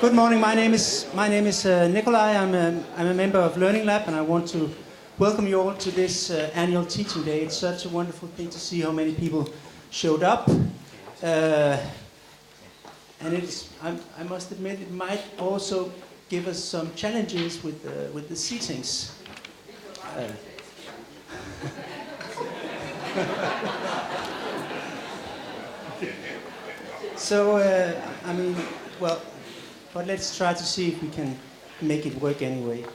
Good morning. My name is Nikolai. I'm a member of Learning Lab, and I want to welcome you all to this annual teaching day. It's such a wonderful thing to see how many people showed up, and I must admit it might also give us some challenges with the seatings. But let's try to see if we can make it work anyway.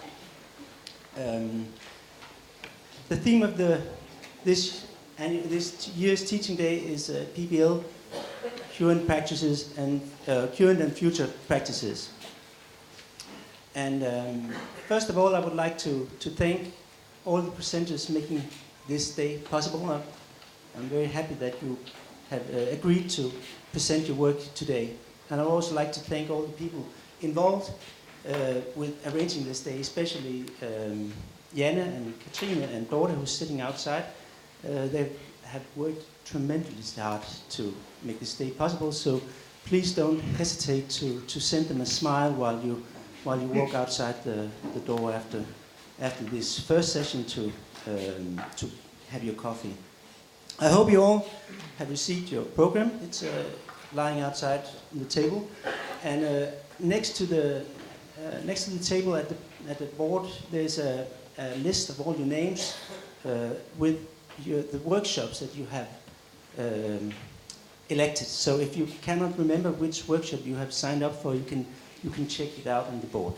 The theme of this year's teaching day is PBL, current practices and current and future practices. And first of all, I would like to thank all the presenters making this day possible. I'm very happy that you have agreed to present your work today. And I'd also like to thank all the people involved with arranging this day, especially Janne and Katrine and Dorte, who's sitting outside. They have worked tremendously hard to make this day possible, so please don't hesitate to send them a smile while you walk outside the door after this first session to have your coffee. I hope you all have received your program. It's lying outside on the table, and next to the table at the board, there's a list of all your names with the workshops that you have elected. So if you cannot remember which workshop you have signed up for, you can check it out on the board.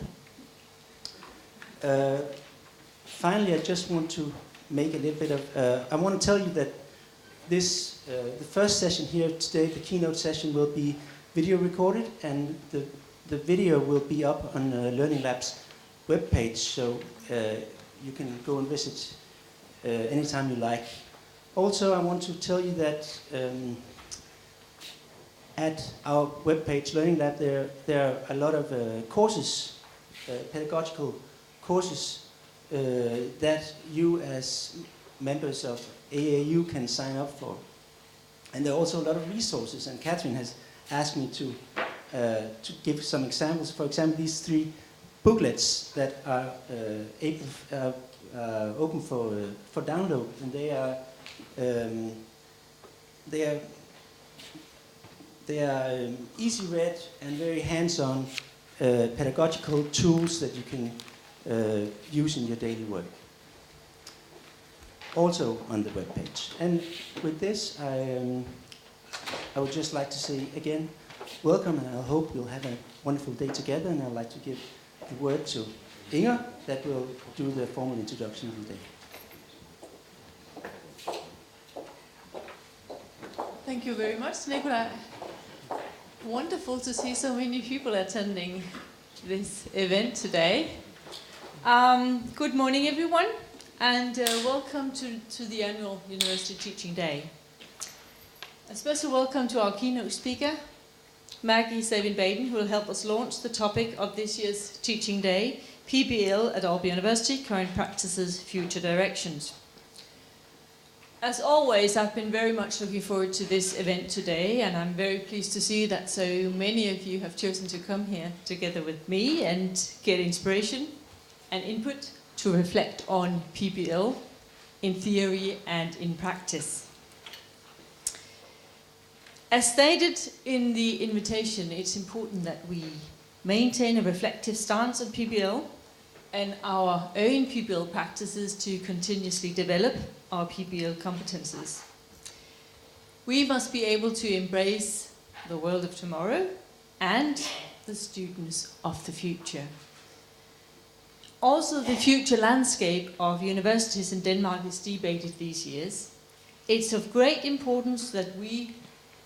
Finally, I just want to make a little bit of. I want to tell you that the first session here today, the keynote session, will be video recorded, and the video will be up on Learning Lab's webpage, so you can go and visit anytime you like. Also, I want to tell you that at our webpage, Learning Lab, there are a lot of courses, pedagogical courses, that you as members of AAU can sign up for. And there are also a lot of resources, and Catherine has asked me to give some examples. For example, these 3 booklets that are open for download, and they are easy read and very hands-on pedagogical tools that you can use in your daily work. Also on the webpage. And with this, I would just like to say again, welcome, and I hope you'll have a wonderful day together. And I'd like to give the word to Inger, that will do the formal introduction of the day. Thank you very much, Nikolai. Wonderful to see so many people attending this event today. Good morning, everyone, and welcome to the annual University Teaching Day. A special welcome to our keynote speaker, Maggi Savin-Baden, who will help us launch the topic of this year's Teaching Day, PBL at Aau University, Current Practices, Future Directions. As always, I've been very much looking forward to this event today, and I'm very pleased to see that so many of you have chosen to come here together with me and get inspiration and input to reflect on PBL in theory and in practice. As stated in the invitation, it's important that we maintain a reflective stance on PBL and our own PBL practices to continuously develop our PBL competences. We must be able to embrace the world of tomorrow and the students of the future. Also, the future landscape of universities in Denmark is debated these years. It's of great importance that we,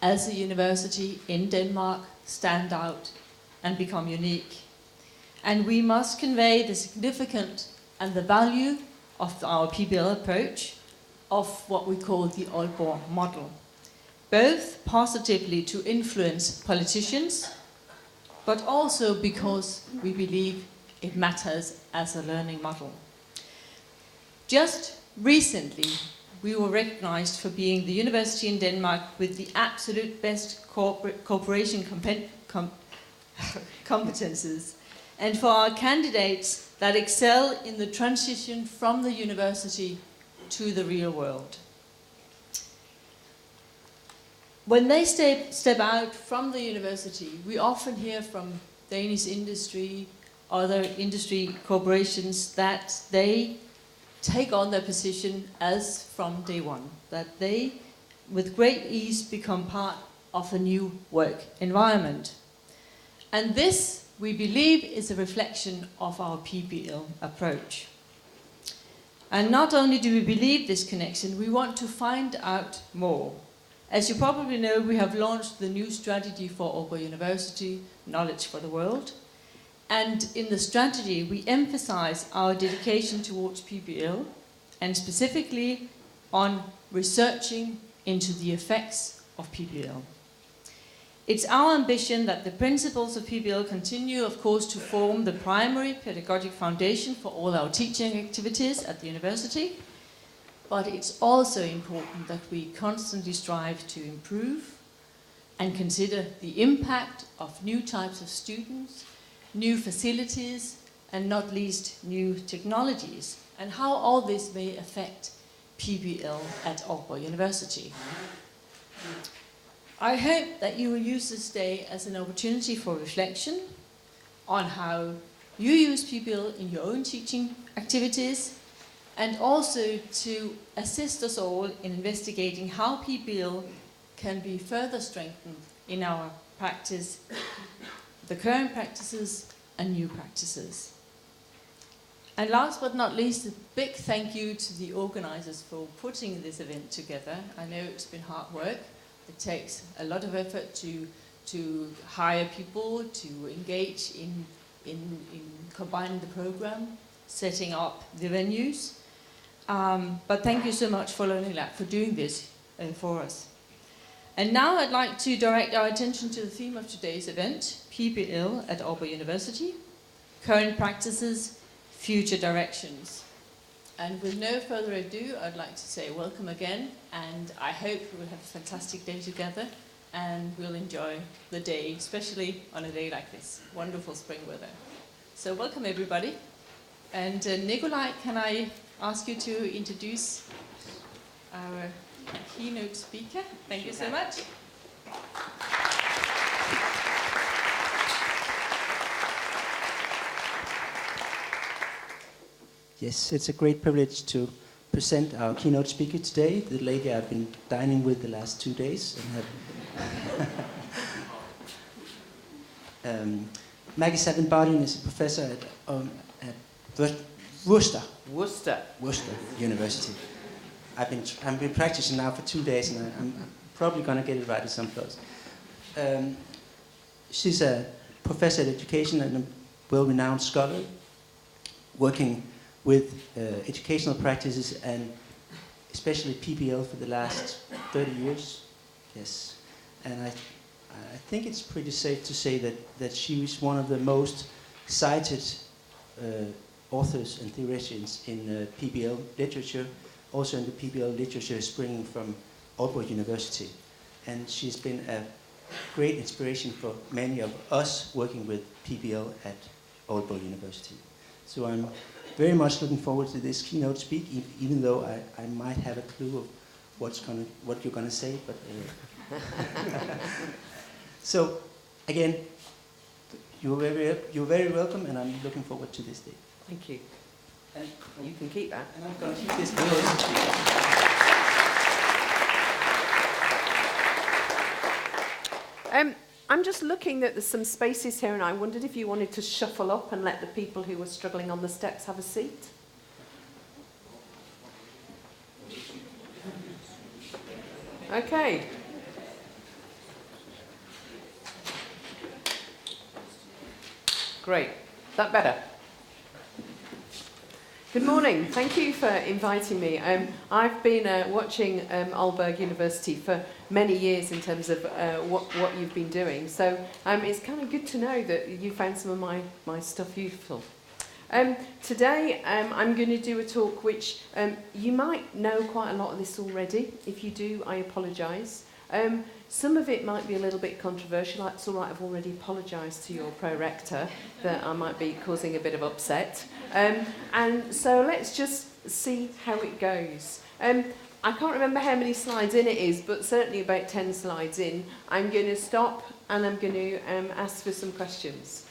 as a university in Denmark, stand out and become unique. And we must convey the significance and the value of our PBL approach, of what we call the Aalborg model, both positively to influence politicians, but also because we believe it matters as a learning model. Just recently, we were recognized for being the university in Denmark with the absolute best cooperation competences, and for our candidates that excel in the transition from the university to the real world. When they step out from the university, we often hear from Danish industry, other industry corporations, that they take on their position as from day one, that they, with great ease, become part of a new work environment. And this, we believe, is a reflection of our PBL approach. And not only do we believe this connection, we want to find out more. As you probably know, we have launched the new strategy for Aau University, Knowledge for the World. And in the strategy, we emphasize our dedication towards PBL, and specifically on researching into the effects of PBL. It's our ambition that the principles of PBL continue, of course, to form the primary pedagogic foundation for all our teaching activities at the university. But it's also important that we constantly strive to improve and consider the impact of new types of students, new facilities, and not least new technologies, and how all this may affect PBL at Aau University. I hope that you will use this day as an opportunity for reflection on how you use PBL in your own teaching activities, and also to assist us all in investigating how PBL can be further strengthened in our practice, the current practices and new practices. And last but not least, a big thank you to the organizers for putting this event together. I know it's been hard work. It takes a lot of effort to hire people, to engage in combining the program, setting up the venues. But thank you so much for Learning Lab for doing this for us. And now I'd like to direct our attention to the theme of today's event, PBL at Aau University, current practices, future directions. And with no further ado, I'd like to say welcome again, and I hope we'll have a fantastic day together, and we'll enjoy the day, especially on a day like this, wonderful spring weather. So welcome everybody. And Nikolai, can I ask you to introduce our keynote speaker? Thank you so much. Yes, it's a great privilege to present our keynote speaker today, the lady I've been dining with the last 2 days. And have Maggi Savin-Baden is a professor at Worcester University. I've been practicing now for 2 days, and I'm probably going to get it right at some close. She's a professor at education and a well-renowned scholar, working with educational practices and especially PBL for the last 30 years. Yes, and I think it's pretty safe to say that she is one of the most cited authors and theorists in PBL literature, also in the PBL literature springing from Aau University. And she's been a great inspiration for many of us working with PBL at Aau University. So I'm very much looking forward to this keynote speak, even though I might have a clue of what you're gonna say, but so again, you're very welcome, and I'm looking forward to this day. Thank you. And you can keep that. And I'm going to keep this close. I'm just looking that there's some spaces here, and I wondered if you wanted to shuffle up and let the people who were struggling on the steps have a seat. Okay. Great. That better? Good morning. Thank you for inviting me. I've been watching Aau University for many years in terms of what you've been doing. So it's kind of good to know that you found some of my stuff useful. Today I'm going to do a talk which you might know quite a lot of this already. If you do, I apologise. Some of it might be a little bit controversial. It's all right, I've already apologised to your Pro-rector that I might be causing a bit of upset. And so let's just see how it goes. I can't remember how many slides in it is, but certainly about 10 slides in. I'm going to stop and I'm going to ask for some questions.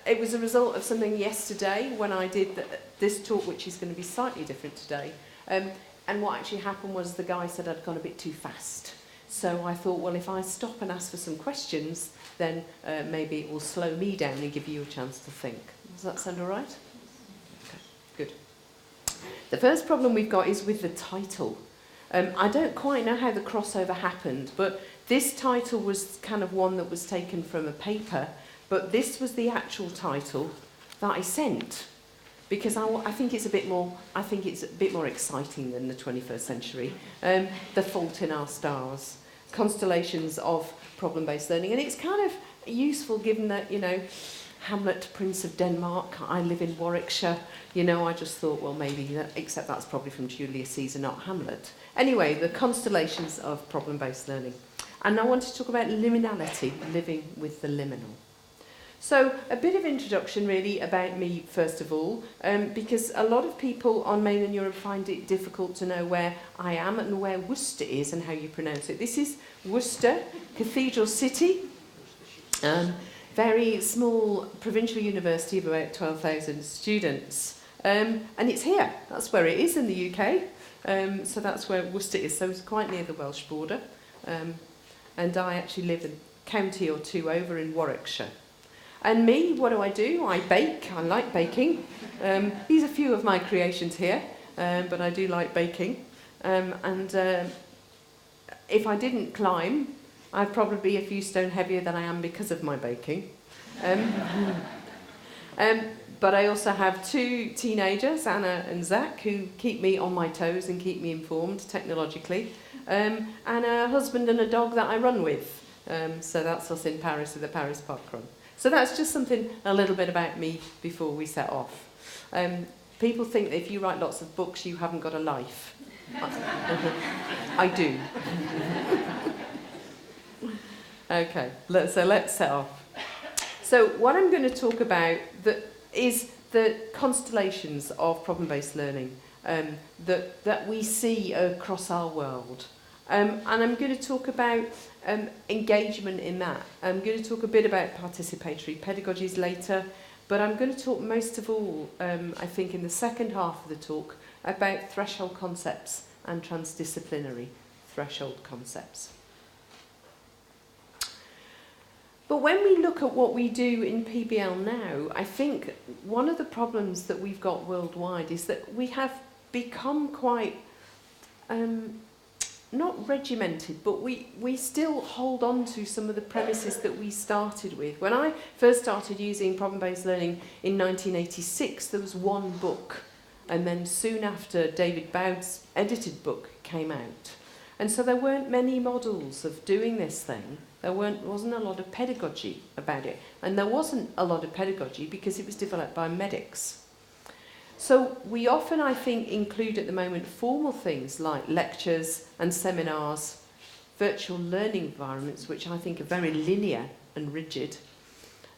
It was a result of something yesterday when I did this talk, which is going to be slightly different today. And what actually happened was the guy said I'd gone a bit too fast. So I thought, well, if I stop and ask for some questions, then maybe it will slow me down and give you a chance to think. Does that sound all right? Okay, good. The first problem we've got is with the title. I don't quite know how the crossover happened, but this title was kind of one that was taken from a paper, but this was the actual title that I sent, because I think it's a bit more exciting than the 21st century. The Fault in Our Stars, Constellations of Problem-Based Learning, and it's kind of useful given that, you know, Hamlet, Prince of Denmark, I live in Warwickshire, you know, I just thought, well, maybe, except that's probably from Julius Caesar, not Hamlet. Anyway, the Constellations of Problem-Based Learning. And I want to talk about liminality, living with the liminal. So, a bit of introduction really about me, first of all, because a lot of people on mainland Europe find it difficult to know where I am and where Worcester is and how you pronounce it. This is Worcester, cathedral city. Very small provincial university of about 12,000 students. And it's here. That's where it is in the UK. So that's where Worcester is. So it's quite near the Welsh border. And I actually live a county or two over in Warwickshire. And me, what do? I bake. I like baking. These are a few of my creations here, but I do like baking. If I didn't climb, I'd probably be a few stone heavier than I am because of my baking. But I also have two teenagers, Anna and Zach, who keep me on my toes and keep me informed technologically. And a husband and a dog that I run with. So that's us in Paris at the Paris Park Run. So that's just something, a little bit about me before we set off. People think that if you write lots of books, you haven't got a life. I do. Okay, so let's set off. So what I'm going to talk about is the constellations of problem-based learning that we see across our world. And I'm going to talk about engagement in that. I'm going to talk a bit about participatory pedagogies later, but I'm going to talk most of all, I think in the second half of the talk, about threshold concepts and transdisciplinary threshold concepts. But when we look at what we do in PBL now, I think one of the problems that we've got worldwide is that we have become quite, not regimented, but we still hold on to some of the premises that we started with. When I first started using problem-based learning in 1986, there was one book, and then soon after, David Bowd's edited book came out. And so there weren't many models of doing this thing. There wasn't a lot of pedagogy about it. And there wasn't a lot of pedagogy because it was developed by medics. So we often, I think, include at the moment formal things like lectures and seminars, virtual learning environments, which I think are very linear and rigid.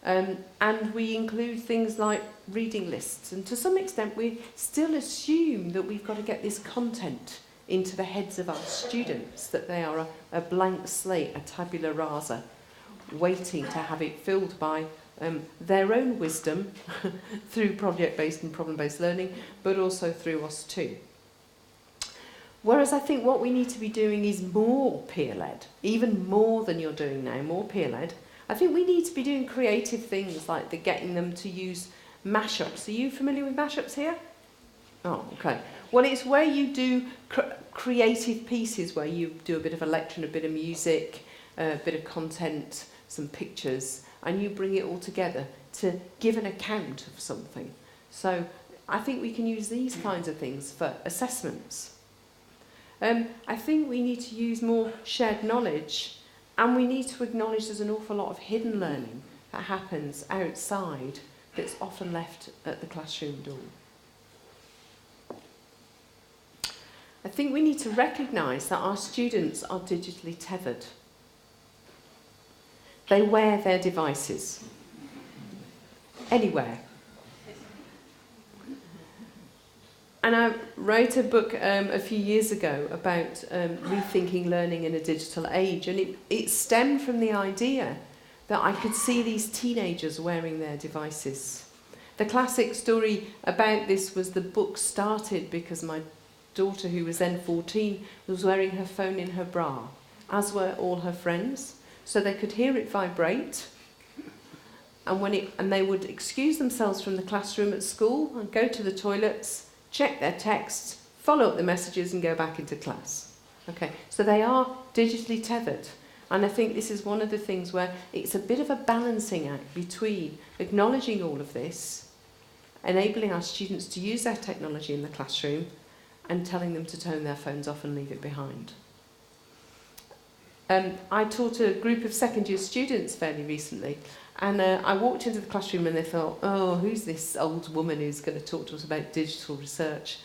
And we include things like reading lists. And to some extent, we still assume that we've got to get this content into the heads of our students, that they are a blank slate, a tabula rasa, waiting to have it filled by their own wisdom through project-based and problem-based learning, but also through us too. Whereas I think what we need to be doing is more peer-led, even more than you're doing now, more peer-led. I think we need to be doing creative things like getting them to use mashups. Are you familiar with mashups here? Oh, okay. Well, it's where you do creative pieces, where you do a bit of a lecture and a bit of music, a bit of content, some pictures, and you bring it all together to give an account of something. So I think we can use these kinds of things for assessments. I think we need to use more shared knowledge, and we need to acknowledge there's an awful lot of hidden learning that happens outside that's often left at the classroom door. I think we need to recognise that our students are digitally tethered. They wear their devices anywhere. And I wrote a book a few years ago about rethinking learning in a digital age, and it stemmed from the idea that I could see these teenagers wearing their devices. The classic story about this was the book started because my daughter, who was then 14, was wearing her phone in her bra, as were all her friends, so they could hear it vibrate. And they would excuse themselves from the classroom at school and go to the toilets, check their texts, follow up the messages and go back into class. Okay, so they are digitally tethered. And I think this is one of the things where it's a bit of a balancing act between acknowledging all of this, enabling our students to use their technology in the classroom, and telling them to turn their phones off and leave it behind. I taught a group of second-year students fairly recently, and I walked into the classroom and they thought, oh, who's this old woman who's going to talk to us about digital research?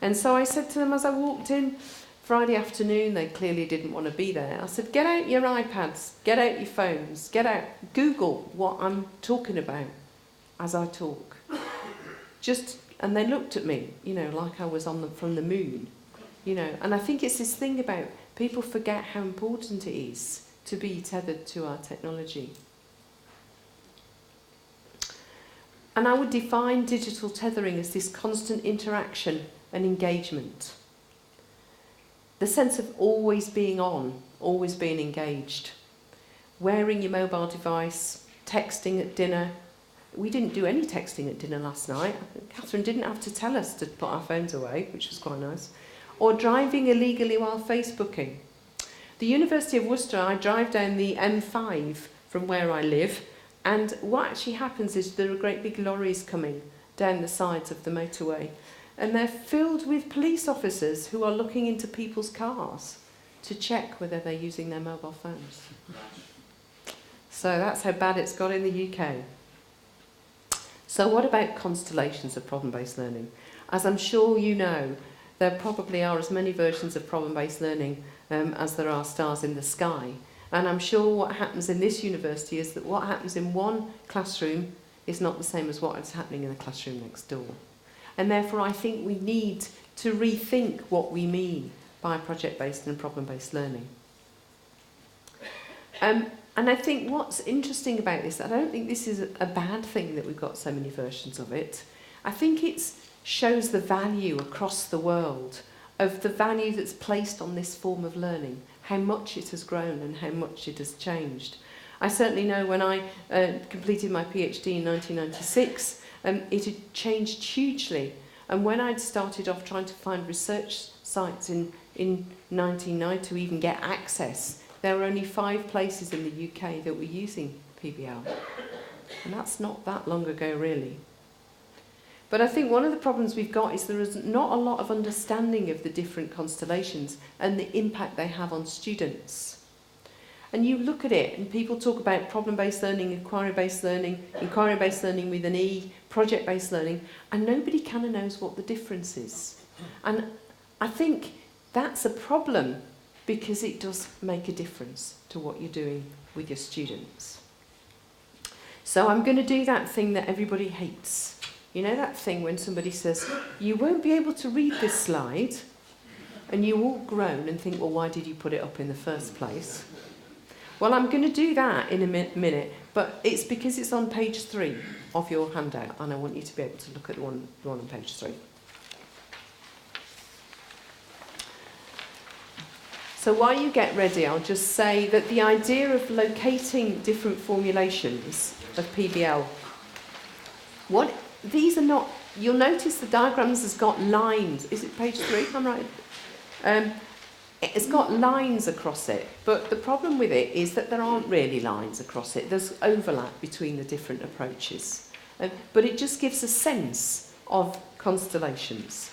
And so I said to them as I walked in, Friday afternoon, they clearly didn't want to be there. I said, get out your iPads, get out your phones, get out, Google what I'm talking about as I talk. And they looked at me, you know, like I was from the moon, you know. And I think it's this thing about people forget how important it is to be tethered to our technology. And I would define digital tethering as this constant interaction and engagement. The sense of always being on, always being engaged. Wearing your mobile device, texting at dinner. We didn't do any texting at dinner last night. Catherine didn't have to tell us to put our phones away, which was quite nice. Or driving illegally while Facebooking. The University of Worcester, I drive down the M5 from where I live, and what actually happens is there are great big lorries coming down the sides of the motorway, and they're filled with police officers who are looking into people's cars to check whether they're using their mobile phones. So that's how bad it's got in the UK. So what about constellations of problem-based learning? As I'm sure you know, there probably are as many versions of problem-based learning as there are stars in the sky. And I'm sure what happens in this university is that what happens in one classroom is not the same as what is happening in the classroom next door. And therefore I think we need to rethink what we mean by project-based and problem-based learning. And I think what's interesting about this, I don't think this is a bad thing that we've got so many versions of it. I think it shows the value across the world of the value that's placed on this form of learning, how much it has grown and how much it has changed. I certainly know when I completed my PhD in 1996, it had changed hugely. And when I'd started off trying to find research sites in 1990 to even get access, there were only 5 places in the UK that were using PBL. And that's not that long ago, really. But I think one of the problems we've got is there is not a lot of understanding of the different constellations and the impact they have on students. And you look at it, and people talk about problem-based learning, inquiry-based learning with an E, project-based learning, and nobody kind of knows what the difference is. And I think that's a problem, because it does make a difference to what you're doing with your students. So I'm going to do that thing that everybody hates. You know that thing when somebody says, you won't be able to read this slide, and you all groan and think, well, why did you put it up in the first place? Well, I'm going to do that in a minute, but it's because it's on page 3 of your handout, and I want you to be able to look at the one on page 3. So while you get ready, I'll just say that the idea of locating different formulations of PBL, these are not, you'll notice the diagrams has got lines. Is it page 3? I'm right. It's got lines across it, but the problem with it is that there aren't really lines across it. There's overlap between the different approaches. But it just gives a sense of constellations.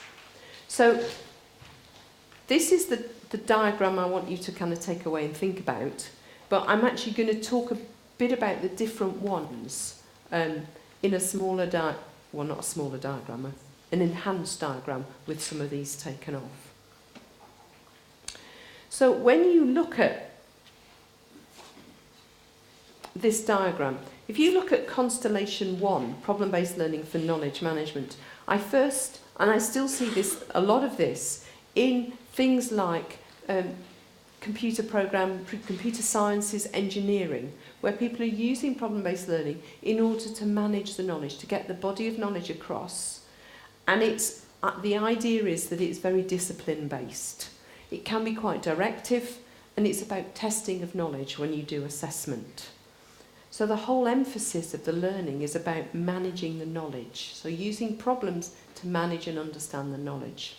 So this is the diagram I want you to kind of take away and think about, but I'm actually going to talk a bit about the different ones in a smaller not a smaller diagram, an enhanced diagram with some of these taken off. So when you look at this diagram, if you look at Constellation 1, problem-based learning for knowledge management, I still see this, a lot of this, in things like computer sciences, engineering, where people are using problem-based learning in order to manage the knowledge, to get the body of knowledge across. And the idea is that it's very discipline-based. It can be quite directive, and it's about testing of knowledge when you do assessment. So the whole emphasis of the learning is about managing the knowledge, so using problems to manage and understand the knowledge.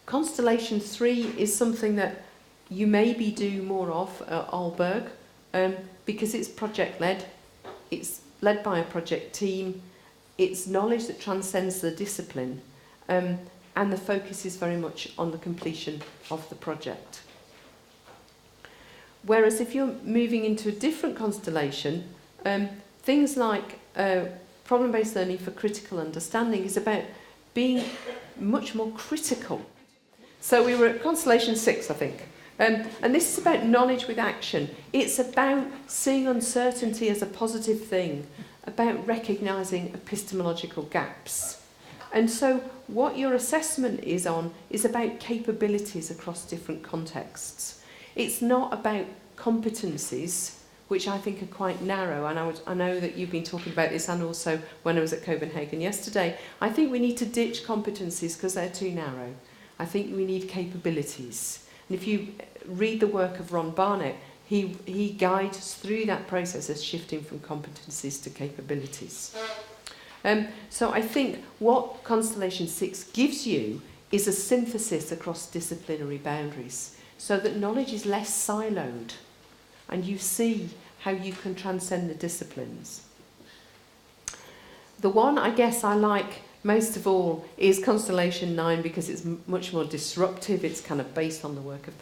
Constellation 3 is something that you maybe do more of at Aalborg, because it's project-led, it's led by a project team, it's knowledge that transcends the discipline, and the focus is very much on the completion of the project. Whereas if you're moving into a different constellation, things like problem-based learning for critical understanding is about being much more critical. So we were at Constellation 6, I think. And this is about knowledge with action. It's about seeing uncertainty as a positive thing, about recognising epistemological gaps. And so what your assessment is on is about capabilities across different contexts. It's not about competencies, which I think are quite narrow, and I know that you've been talking about this, and also when I was at Copenhagen yesterday. I think we need to ditch competencies because they're too narrow. I think we need capabilities. And if you read the work of Ron Barnett, he guides us through that process of shifting from competencies to capabilities. So I think what Constellation 6 gives you is a synthesis across disciplinary boundaries, so that knowledge is less siloed and you see how you can transcend the disciplines. The one I guess I like most of all is Constellation 9 because it's much more disruptive. It's kind of based on the work of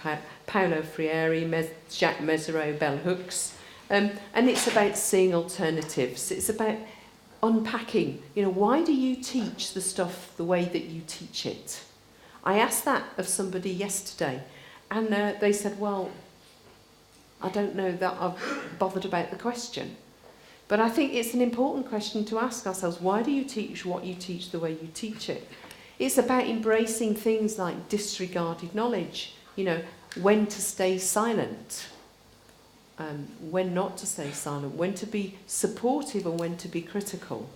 Paulo Freire, Jacques Mezereau, Bell Hooks, and it's about seeing alternatives. It's about unpacking, why do you teach the stuff the way that you teach it? I asked that of somebody yesterday, and they said, well, I don't know that I've bothered about the question. But I think it's an important question to ask ourselves. Why do you teach what you teach the way you teach it? It's about embracing things like disregarded knowledge, when to stay silent, when not to stay silent, when to be supportive and when to be critical.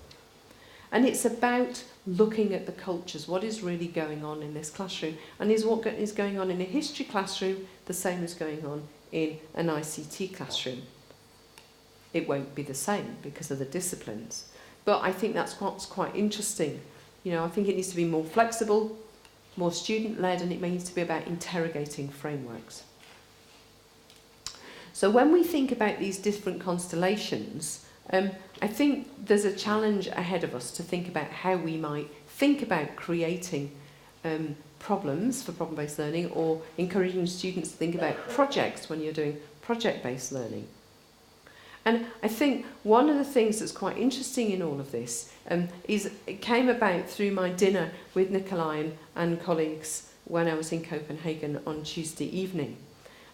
And it's about looking at the cultures, what is really going on in this classroom, and is what is going on in a history classroom the same as going on in an ICT classroom? It won't be the same because of the disciplines. But I think that's what's quite interesting. I think it needs to be more flexible, more student-led, and it needs to be about interrogating frameworks. So when we think about these different constellations, I think there's a challenge ahead of us to think about how we might think about creating problems for problem-based learning, or encouraging students to think about projects when you're doing project-based learning. And I think one of the things that's quite interesting in all of this is it came about through my dinner with Nikolai and colleagues when I was in Copenhagen on Tuesday evening.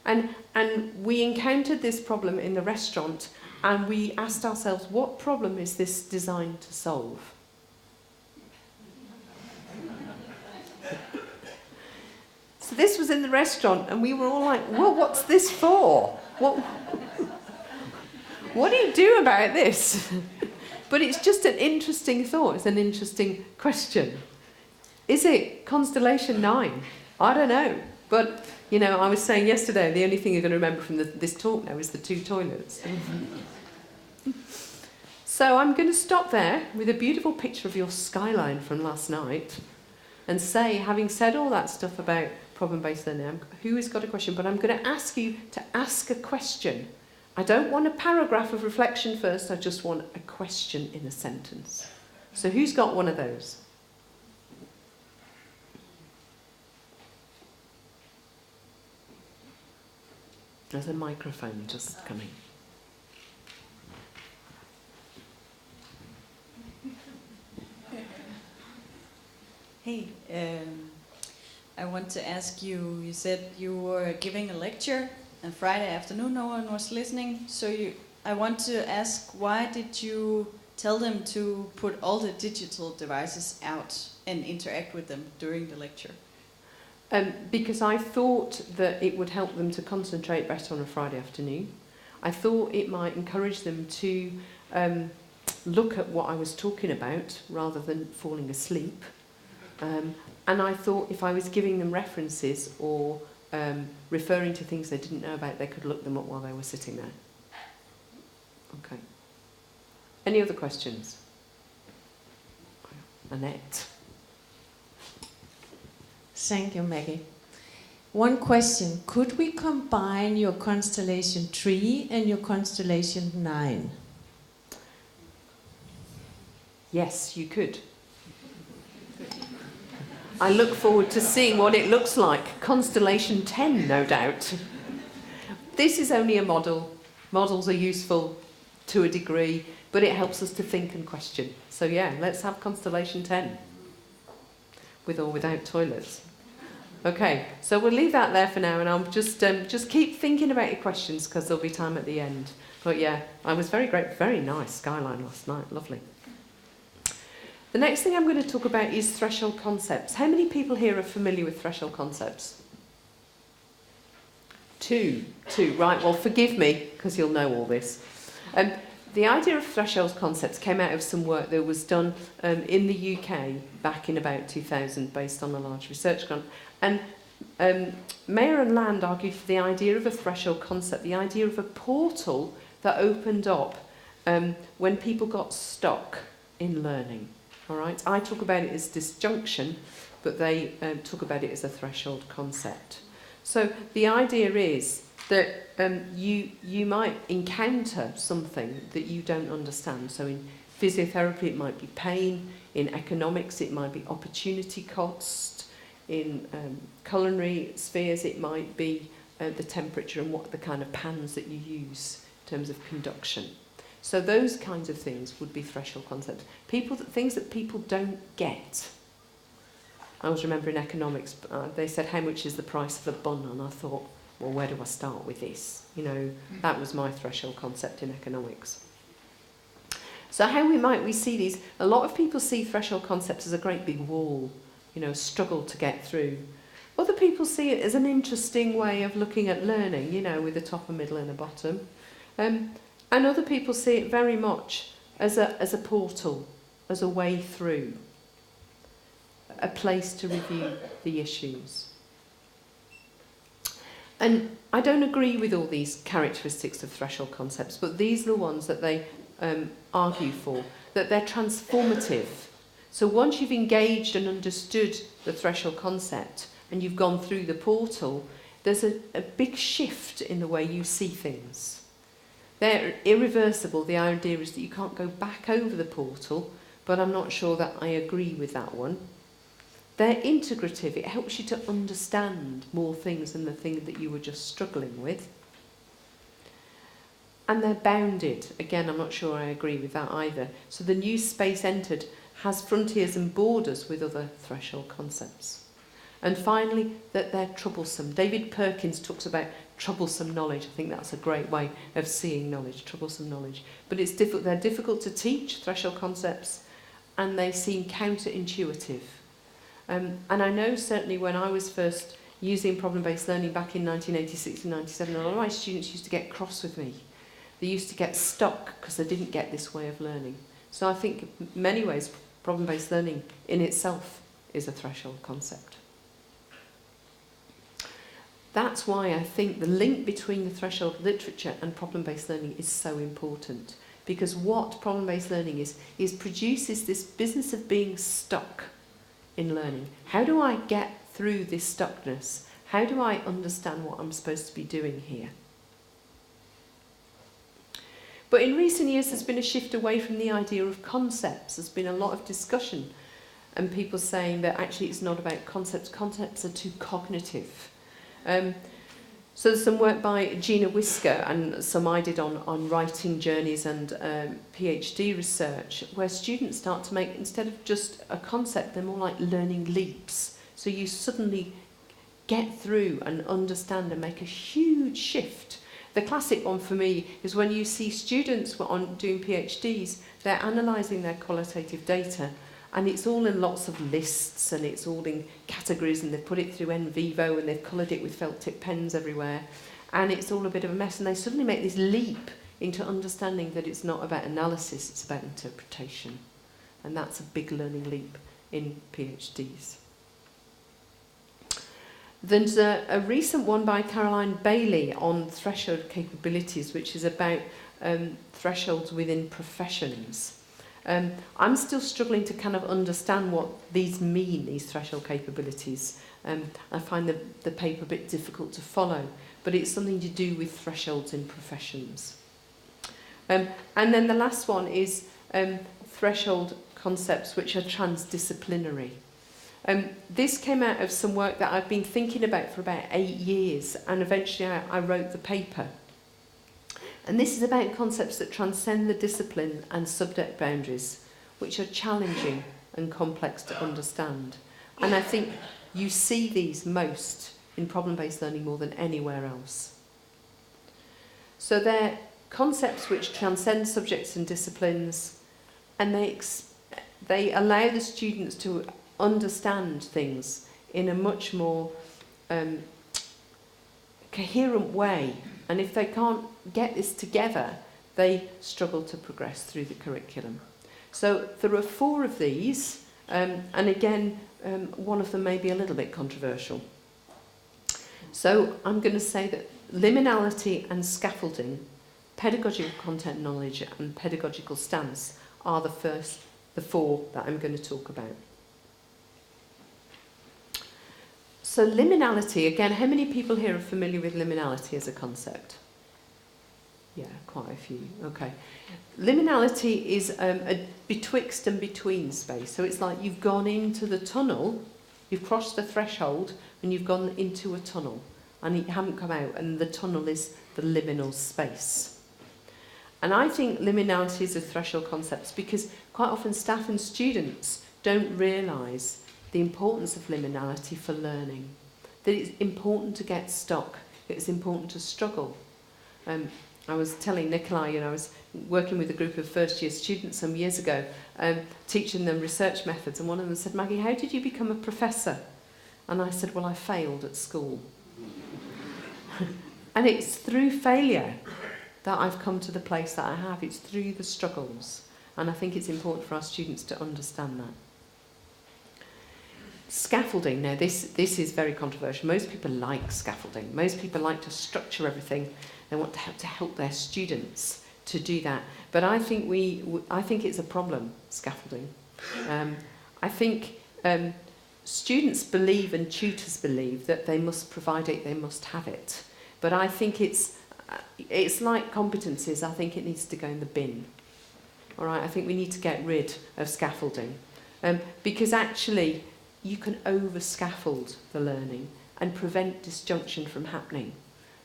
And we encountered this problem in the restaurant, and we asked ourselves, what problem is this designed to solve? So this was in the restaurant, and we were all like, well, what's this for? What do you do about this? But it's just an interesting thought. It's an interesting question. Is it Constellation 9? I don't know. But, I was saying yesterday, the only thing you're going to remember from this talk now is the 2 toilets. So I'm going to stop there with a beautiful picture of your skyline from last night and say, having said all that stuff about problem-based learning, who has got a question? But I'm going to ask you to ask a question. I don't want a paragraph of reflection first, I just want a question in a sentence. So who's got one of those? There's a microphone just coming. Hey, I want to ask you, you said you were giving a lecture and Friday afternoon no one was listening, so I want to ask, why did you tell them to put all the digital devices out and interact with them during the lecture? Because I thought that it would help them to concentrate better on a Friday afternoon. I thought it might encourage them to look at what I was talking about rather than falling asleep. And I thought if I was giving them references or referring to things they didn't know about, they could look them up while they were sitting there. Okay. Any other questions? Annette. Thank you, Maggie. One question. Could we combine your Constellation 3 and your Constellation 9? Yes, you could. I look forward to seeing what it looks like. Constellation 10, no doubt. This is only a model. Models are useful to a degree, but it helps us to think and question. So yeah, let's have Constellation 10, with or without toilets. Okay, so we'll leave that there for now, and I'll just keep thinking about your questions, because there'll be time at the end. But yeah, I was very nice skyline last night, lovely. The next thing I'm going to talk about is threshold concepts. How many people here are familiar with threshold concepts? Two, right, well forgive me, because you'll know all this. The idea of threshold concepts came out of some work that was done in the UK back in about 2000 based on a large research grant. And Mayer and Land argued for the idea of a threshold concept, the idea of a portal that opened up when people got stuck in learning. All right? I talk about it as disjunction, but they talk about it as a threshold concept. So the idea is that you might encounter something that you don't understand. So in physiotherapy it might be pain, in economics it might be opportunity cost, in culinary spheres it might be the temperature and what the kind of pans that you use in terms of conduction. So those kinds of things would be threshold concepts. Things that people don't get. I always remember in economics, they said, how much is the price of a bun? And I thought, well, where do I start with this? You know, that was my threshold concept in economics. So how might we see these? A lot of people see threshold concepts as a great big wall, you know, struggle to get through. Other people see it as an interesting way of looking at learning, you know, with a top, a middle and a bottom. And other people see it very much as a portal, as a way through, a place to review the issues. And I don't agree with all these characteristics of threshold concepts, but these are the ones that they argue for, that they're transformative. So once you've engaged and understood the threshold concept and you've gone through the portal, there's a big shift in the way you see things. They're irreversible. The idea is that you can't go back over the portal, but I'm not sure that I agree with that one. They're integrative. It helps you to understand more things than the thing that you were just struggling with. And they're bounded. Again, I'm not sure I agree with that either. So the new space entered has frontiers and borders with other threshold concepts. And finally, that they're troublesome. David Perkins talks about troublesome knowledge. I think that's a great way of seeing knowledge, troublesome knowledge. But it's they're difficult to teach, threshold concepts, and they seem counterintuitive. And I know certainly when I was first using problem-based learning back in 1986 and 97, a lot of my students used to get cross with me. They used to get stuck because they didn't get this way of learning. So I think in many ways problem-based learning in itself is a threshold concept. That's why I think the link between the threshold literature and problem-based learning is so important. Because what problem-based learning is produces this business of being stuck in learning. How do I get through this stuckness? How do I understand what I'm supposed to be doing here? But in recent years there's been a shift away from the idea of concepts. There's been a lot of discussion and people saying that actually it's not about concepts. Concepts are too cognitive. So there's some work by Gina Whisker and some I did on writing journeys and PhD research, where students start to make, instead of just a concept, they're more like learning leaps. So you suddenly get through and understand and make a huge shift. The classic one for me is when you see students doing PhDs, they're analysing their qualitative data, and it's all in lots of lists and it's all in categories, and they've put it through NVivo and they've coloured it with felt tip pens everywhere, and it's all a bit of a mess, and they suddenly make this leap into understanding that it's not about analysis, it's about interpretation. And that's a big learning leap in PhDs. There's a recent one by Caroline Bailey on threshold capabilities, which is about thresholds within professions. I'm still struggling to kind of understand what these mean, these threshold capabilities. I find the paper a bit difficult to follow, but it's something to do with thresholds in professions. And then the last one is threshold concepts which are transdisciplinary. This came out of some work that I've been thinking about for about 8 years, and eventually I wrote the paper. And this is about concepts that transcend the discipline and subject boundaries, which are challenging and complex to understand. And I think you see these most in problem-based learning more than anywhere else. So they're concepts which transcend subjects and disciplines, and they allow the students to understand things in a much more coherent way. And if they can't get this together, they struggle to progress through the curriculum. So there are 4 of these, and again, one of them may be a little bit controversial. So I'm going to say that liminality and scaffolding, pedagogical content knowledge and pedagogical stance are the 4 that I'm going to talk about. So liminality, again, how many people here are familiar with liminality as a concept? Yeah, quite a few. Okay. Liminality is a betwixt and between space. So it's like you've gone into the tunnel, you've crossed the threshold, and you've gone into a tunnel, and you haven't come out, and the tunnel is the liminal space. And I think liminality is a threshold concept because quite often staff and students don't realise the importance of liminality for learning. That it's important to get stuck, it's important to struggle. I was telling Nikolai, I was working with a group of first-year students some years ago, teaching them research methods, and one of them said, "Maggie, how did you become a professor?" And I said, "Well, I failed at school." And it's through failure that I've come to the place that I have. It's through the struggles. And I think it's important for our students to understand that. Scaffolding, now this is very controversial. Most people like scaffolding. Most people like to structure everything. They want to help their students to do that. But I think it's a problem, scaffolding. I think students believe and tutors believe that they must provide it, they must have it. But I think it's like competencies. I think it needs to go in the bin. All right, I think we need to get rid of scaffolding. Because actually, you can over-scaffold the learning and prevent disjunction from happening.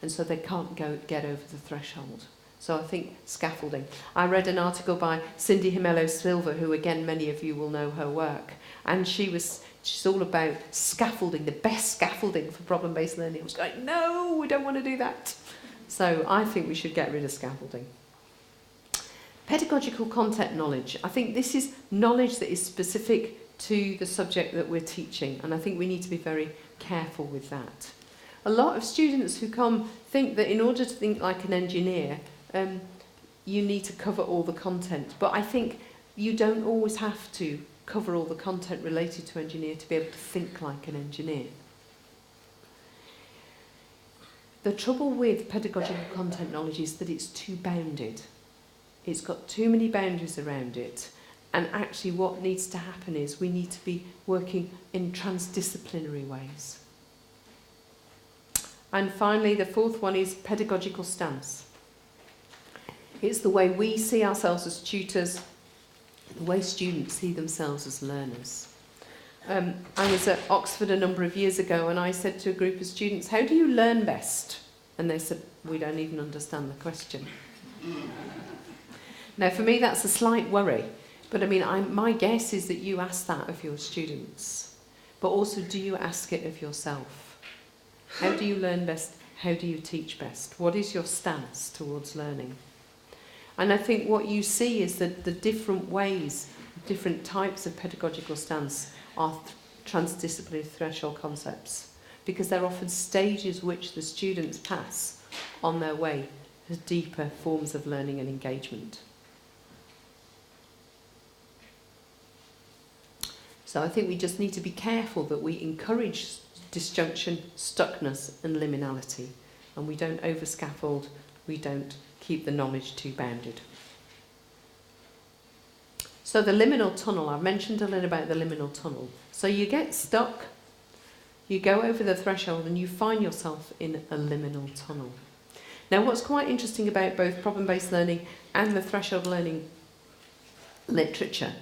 And so they can't get over the threshold. So I think scaffolding. I read an article by Cindy Jiménez Silva, who again, many of you will know her work. And she's all about scaffolding, the best scaffolding for problem-based learning. I was going, no, we don't want to do that. So I think we should get rid of scaffolding. Pedagogical content knowledge. I think this is knowledge that is specific to the subject that we're teaching, and I think we need to be very careful with that. A lot of students who come think that in order to think like an engineer, you need to cover all the content, but I think you don't always have to cover all the content related to engineer to be able to think like an engineer. The trouble with pedagogical content knowledge is that it's too bounded. It's got too many boundaries around it. And actually what needs to happen is we need to be working in transdisciplinary ways. And finally, the 4th one is pedagogical stance. It's the way we see ourselves as tutors, the way students see themselves as learners. I was at Oxford a number of years ago, and I said to a group of students, "How do you learn best?" And they said, "We don't even understand the question." Now, for me, that's a slight worry. But I mean, my guess is that you ask that of your students. But also, do you ask it of yourself? How do you learn best? How do you teach best? What is your stance towards learning? And I think what you see is that the different ways, different types of pedagogical stance are transdisciplinary threshold concepts, because they're often stages which the students pass on their way to deeper forms of learning and engagement. So I think we just need to be careful that we encourage disjunction, stuckness and liminality, and we don't over-scaffold, we don't keep the knowledge too bounded. So the liminal tunnel, I've mentioned a little about the liminal tunnel. So you get stuck, you go over the threshold and you find yourself in a liminal tunnel. Now what's quite interesting about both problem-based learning and the threshold learning literature,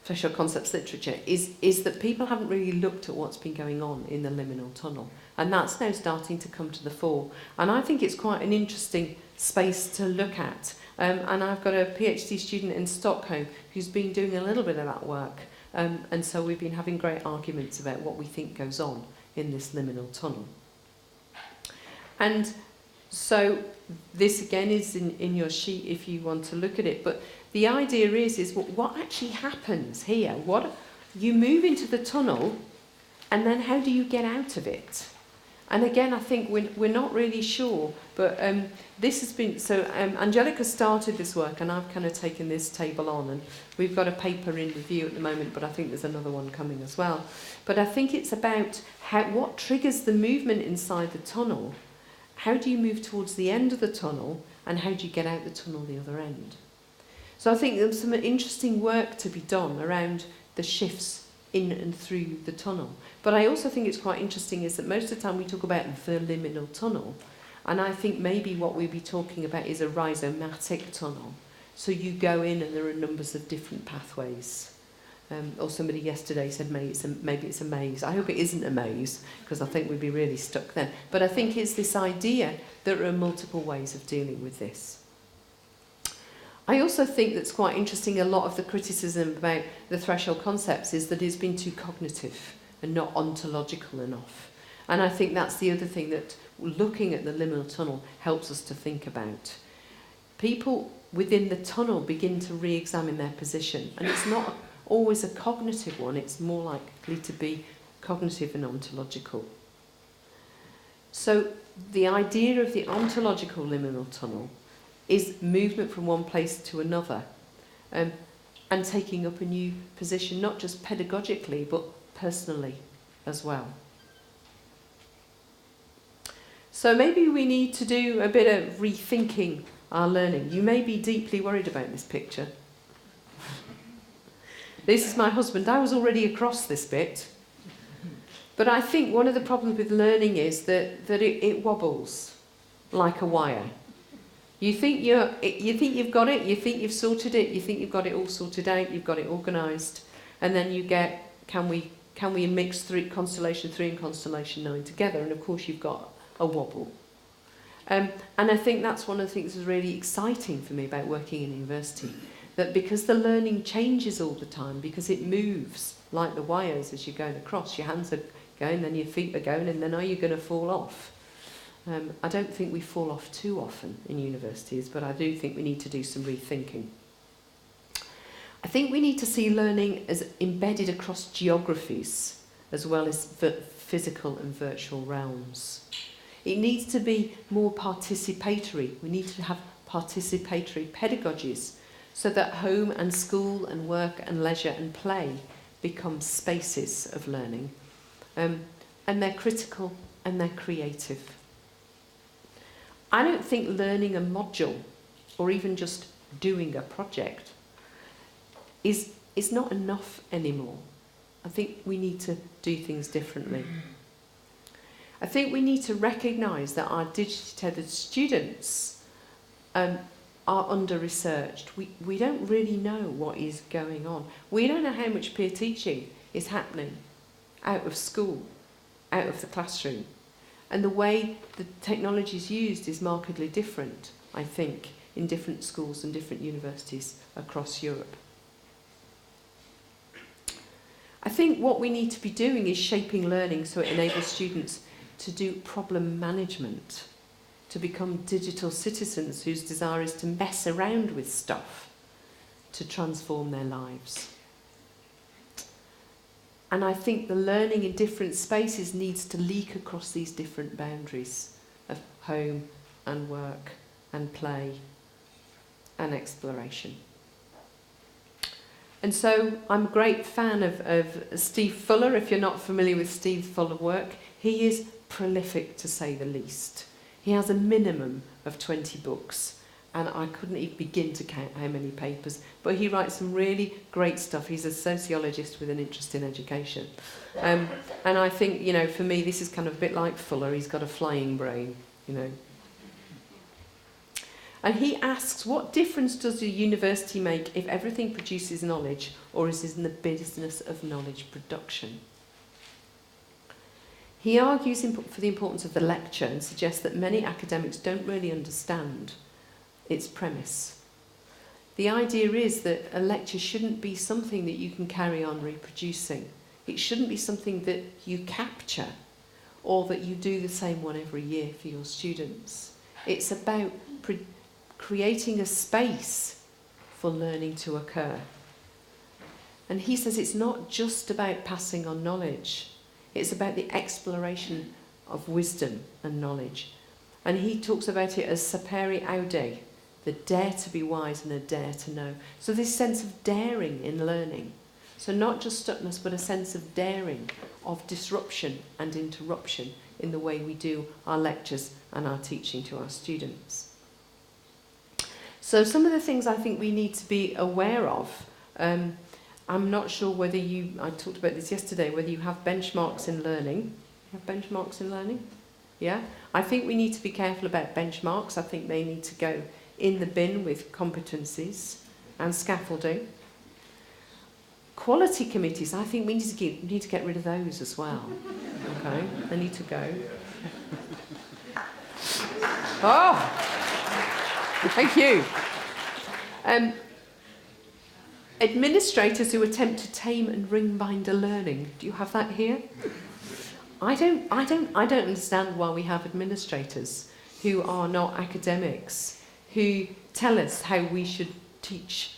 threshold concepts literature, is that people haven't really looked at what's been going on in the liminal tunnel. And that's now starting to come to the fore. And I think it's quite an interesting space to look at. And I've got a PhD student in Stockholm who's been doing a little bit of that work. And so we've been having great arguments about what we think goes on in this liminal tunnel. And so this again is in your sheet if you want to look at it. But the idea is what actually happens here? What you move into the tunnel, and then how do you get out of it? And again, I think we're not really sure, but this has been, so Angelica started this work and I've kind of taken this table on, and we've got a paper in review at the moment, but I think there's another one coming as well. But I think it's about what triggers the movement inside the tunnel. How do you move towards the end of the tunnel, and how do you get out the tunnel the other end? So I think there's some interesting work to be done around the shifts in and through the tunnel. But I also think it's quite interesting is that most of the time we talk about the liminal tunnel, and I think maybe what we'll be talking about is a rhizomatic tunnel. So you go in and there are numbers of different pathways. Or somebody yesterday said maybe it's a maze. I hope it isn't a maze, because I think we'd be really stuck then. But I think it's this idea that there are multiple ways of dealing with this. I also think that's quite interesting, a lot of the criticism about the threshold concepts is that it's been too cognitive and not ontological enough. And I think that's the other thing that looking at the liminal tunnel helps us to think about. People within the tunnel begin to re-examine their position, and it's not always a cognitive one, it's more likely to be cognitive and ontological. So the idea of the ontological liminal tunnel is movement from one place to another, and taking up a new position, not just pedagogically, but personally as well. So maybe we need to do a bit of rethinking our learning. You may be deeply worried about this picture. This is my husband. I was already across this bit. But I think one of the problems with learning is that it wobbles like a wire. You think you've got it, you think you've sorted it, you think you've got it all sorted out, you've got it organised, and then you get, can we mix Constellation 3 and Constellation 9 together? And of course you've got a wobble. And I think that's one of the things that's really exciting for me about working in university, that because the learning changes all the time, because it moves like the wires as you're going across, your hands are going, then your feet are going, and then are you going to fall off? I don't think we fall off too often in universities, but I do think we need to do some rethinking. I think we need to see learning as embedded across geographies as well as physical and virtual realms. It needs to be more participatory. We need to have participatory pedagogies so that home and school and work and leisure and play become spaces of learning. And they're critical and they're creative. I don't think learning a module or even just doing a project is not enough anymore. I think we need to do things differently. I think we need to recognise that our digitally tethered students are under-researched. We don't really know what is going on. We don't know how much peer teaching is happening out of school, out of the classroom. And the way the technology is used is markedly different, I think, in different schools and different universities across Europe. I think what we need to be doing is shaping learning so it enables students to do problem management, to become digital citizens whose desire is to mess around with stuff, to transform their lives. And I think the learning in different spaces needs to leak across these different boundaries of home and work and play and exploration. And so I'm a great fan of Steve Fuller. If you're not familiar with Steve Fuller's work, he is prolific, to say the least. He has a minimum of 20 books, and I couldn't even begin to count how many papers, but he writes some really great stuff. He's a sociologist with an interest in education. And I think, you know, for me, this is kind of a bit like Fuller. He's got a flying brain, you know. And he asks, what difference does a university make if everything produces knowledge, or is it in the business of knowledge production? He argues for the importance of the lecture and suggests that many academics don't really understand its premise. The idea is that a lecture shouldn't be something that you can carry on reproducing. It shouldn't be something that you capture or that you do the same one every year for your students. It's about creating a space for learning to occur. And he says it's not just about passing on knowledge. It's about the exploration of wisdom and knowledge. And he talks about it as sapere aude, the dare to be wise and a dare to know. So this sense of daring in learning. So not just stuckness, but a sense of daring, of disruption and interruption in the way we do our lectures and our teaching to our students. So some of the things I think we need to be aware of, I'm not sure whether I talked about this yesterday, whether you have benchmarks in learning. You have benchmarks in learning? Yeah? I think we need to be careful about benchmarks. I think they need to go in the bin with competencies and scaffolding. Quality committees, I think we need to get rid of those as well. Okay? They need to go. Oh! Thank you. Administrators who attempt to tame and ring-binder learning. Do you have that here? I don't understand why we have administrators who are not academics, who tell us how we should teach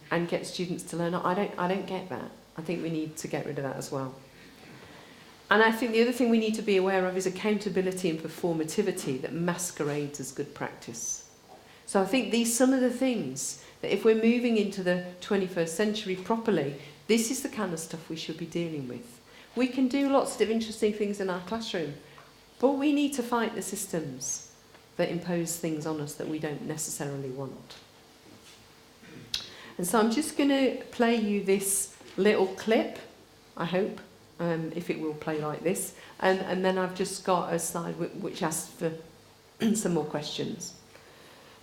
and get students to learn. I don't get that. I think we need to get rid of that as well. And I think the other thing we need to be aware of is accountability and performativity that masquerades as good practice. So I think some of the things that if we're moving into the 21st century properly, this is the kind of stuff we should be dealing with. We can do lots of interesting things in our classroom, but we need to fight the systems that impose things on us that we don't necessarily want. And so I'm just going to play you this little clip, I hope, if it will play like this. And then I've just got a slide which asks for some more questions.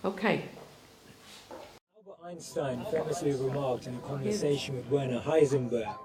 Okay. Einstein famously remarked in a conversation with Werner Heisenberg,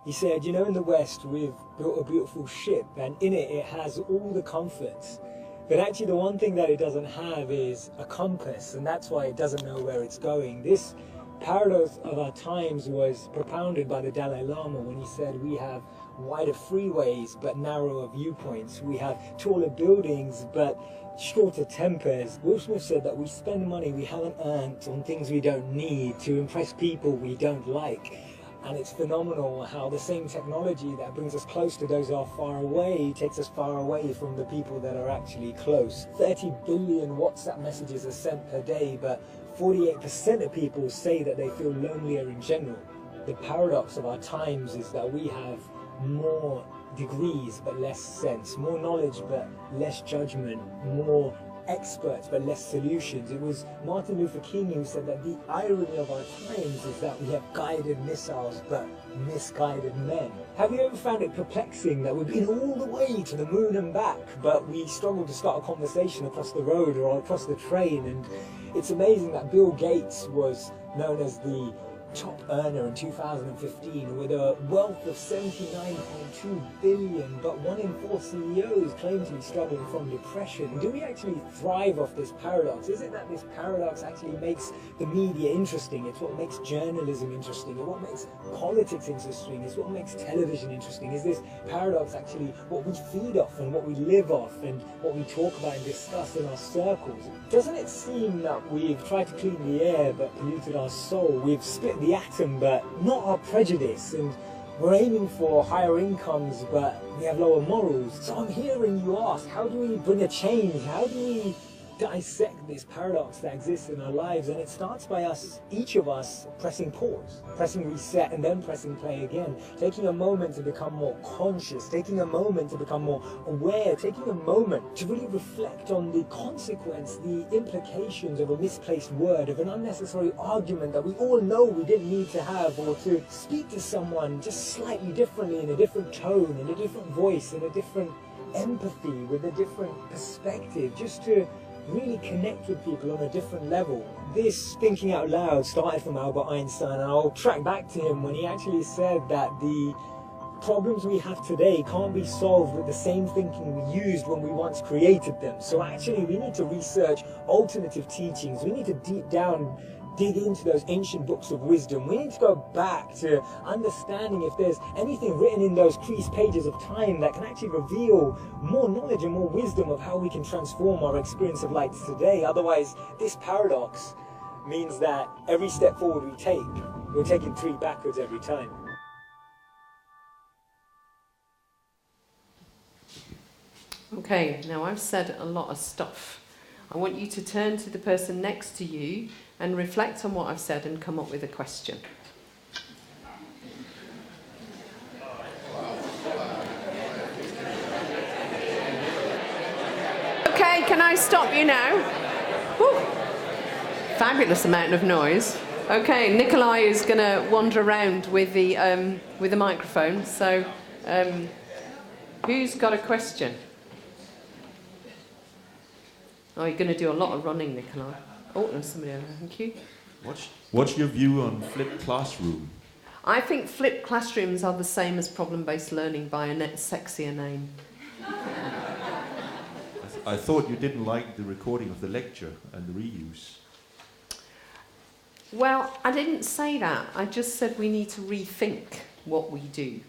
he said, you know, in the West we've built a beautiful ship and in it has all the comforts, but actually the one thing that it doesn't have is a compass, and that's why it doesn't know where it's going. This paradox of our times was propounded by the Dalai Lama when he said we have wider freeways but narrower viewpoints, we have taller buildings but shorter tempers. Will Smith said that we spend money we haven't earned on things we don't need to impress people we don't like. And it's phenomenal how the same technology that brings us close to those who are far away takes us far away from the people that are actually close. 30 billion WhatsApp messages are sent per day, but 48% of people say that they feel lonelier in general. The paradox of our times is that we have more degrees but less sense, more knowledge but less judgment, more experts but less solutions. It was Martin Luther King who said that the irony of our times is that we have guided missiles but misguided men. Have you ever found it perplexing that we've been all the way to the moon and back, but we struggle to start a conversation across the road or across the train? And it's amazing that Bill Gates was known as the top earner in 2015 with a wealth of 79.2 billion, but 1 in 4 CEOs claim to be struggling from depression. Do we actually thrive off this paradox? Is it that this paradox actually makes the media interesting? It's what makes journalism interesting. It's what makes politics interesting. It's what makes television interesting. Is this paradox actually what we feed off and what we live off and what we talk about and discuss in our circles? Doesn't it seem that we've tried to clean the air but polluted our soul? We've split the atom but not our prejudice, and we're aiming for higher incomes but we have lower morals. So I'm hearing you ask, how do we bring a change? How do we dissect this paradox that exists in our lives? And it starts by us, each of us, pressing pause, pressing reset, and then pressing play again, taking a moment to become more conscious, taking a moment to become more aware, taking a moment to really reflect on the consequence, the implications of a misplaced word, of an unnecessary argument that we all know we didn't need to have, or to speak to someone just slightly differently, in a different tone, in a different voice, in a different empathy, with a different perspective, just to really connect with people on a different level. This thinking out loud started from Albert Einstein, and I'll track back to him when he actually said that the problems we have today can't be solved with the same thinking we used when we once created them. So actually we need to research alternative teachings. We need to dig into those ancient books of wisdom. We need to go back to understanding if there's anything written in those creased pages of time that can actually reveal more knowledge and more wisdom of how we can transform our experience of life today. Otherwise, this paradox means that every step forward we take, we're taking 3 backwards every time. Okay, now I've said a lot of stuff. I want you to turn to the person next to you and reflect on what I've said and come up with a question. Okay, can I stop you now? Whew. Fabulous amount of noise. Okay, Nikolai is going to wander around with the microphone. So, who's got a question? Oh, you're going to do a lot of running, Nikolai. Oh, there's somebody over there. Thank you. What's your view on flipped classroom? I think flipped classrooms are the same as problem-based learning by a sexier name. I thought you didn't like the recording of the lecture and the reuse. Well, I didn't say that. I just said we need to rethink what we do.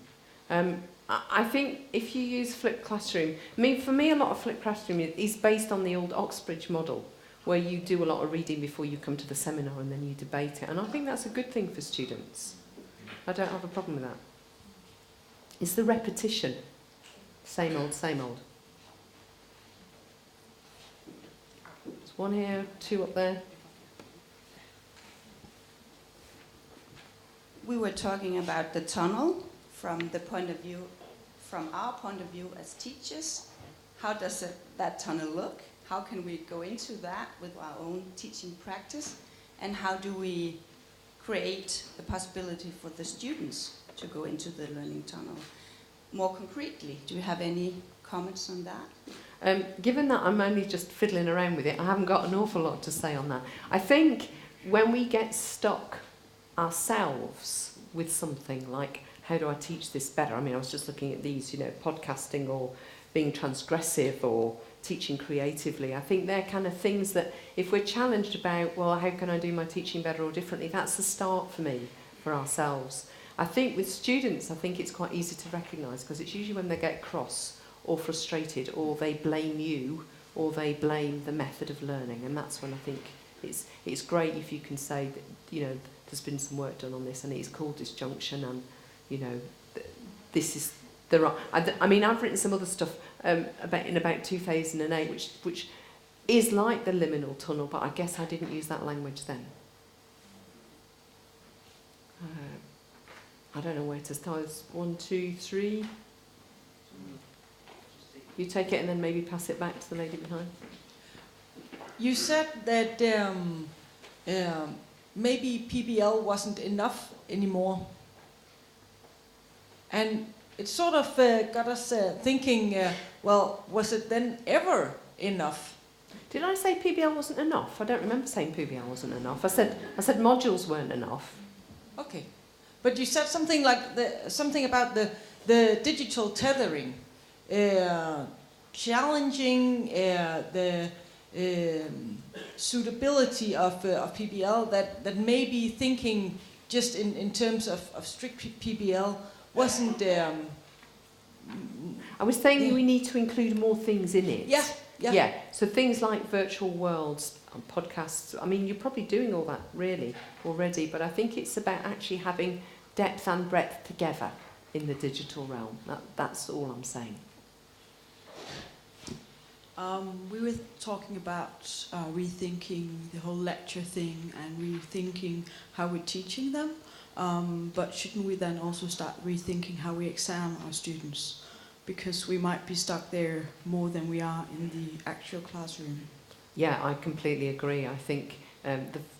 I think if you use flipped classroom, I mean, for me, a lot of flipped classroom is based on the old Oxbridge model, where you do a lot of reading before you come to the seminar and then you debate it. And I think that's a good thing for students. I don't have a problem with that. It's the repetition. Same old, same old. There's 1 here, 2 up there. We were talking about the tunnel from our point of view as teachers. How does that tunnel look? How can we go into that with our own teaching practice? And how do we create the possibility for the students to go into the learning tunnel? More concretely, do you have any comments on that? Given that I'm only just fiddling around with it, I haven't got an awful lot to say on that. I think when we get stuck ourselves with something like, how do I teach this better? I mean, I was just looking at these, podcasting or being transgressive or teaching creatively. I think they're kind of things that if we're challenged about, well, how can I do my teaching better or differently, that's the start for me, for ourselves. I think with students, I think it's quite easy to recognise, because it's usually when they get cross or frustrated or they blame you or they blame the method of learning, and that's when I think it's great if you can say that, there's been some work done on this and it's called disjunction, and this is the right. I mean, I've written some other stuff about 2008, which is like the liminal tunnel, but I guess I didn't use that language then. I don't know where to start. It's 1, 2, 3. You take it and then maybe pass it back to the lady behind. You said that maybe PBL wasn't enough anymore. And it sort of got us thinking, well, was it then ever enough? Did I say PBL wasn't enough? I don't remember saying PBL wasn't enough. I said modules weren't enough. Okay, but you said something like something about the digital tethering, challenging the suitability of PBL. That maybe thinking just in terms of strict PBL wasn't. I was saying we need to include more things in it. Yeah. So things like virtual worlds, podcasts. I mean, you're probably doing all that really already, but I think it's about actually having depth and breadth together in the digital realm. That's all I'm saying. We were talking about rethinking the whole lecture thing and rethinking how we're teaching them. But shouldn't we then also start rethinking how we examine our students? Because we might be stuck there more than we are in the actual classroom. Yeah, I completely agree. I think